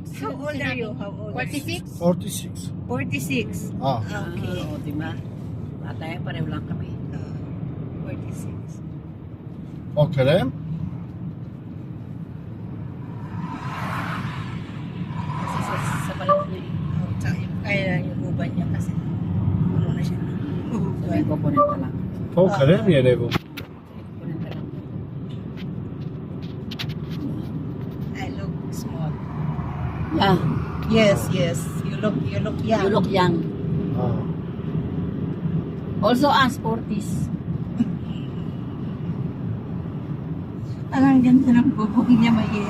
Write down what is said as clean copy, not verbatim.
46. How old are you? How old are you? 46? 46. 46. Ah. Okay. Oo, di ba? Patay, pareho lang kami. 46. O kalem? Kasi sa balat niya eh. Oh, tsaka kaya yung uban niya kasi puno na siya. Sabi ko, punenta lang. O kalem yere bu. Punenta lang. I look small. Yeah, Yes, yes. You look young. you look young. Ah. Also us, 40s. Ang ganda ng bubong niya, Maye.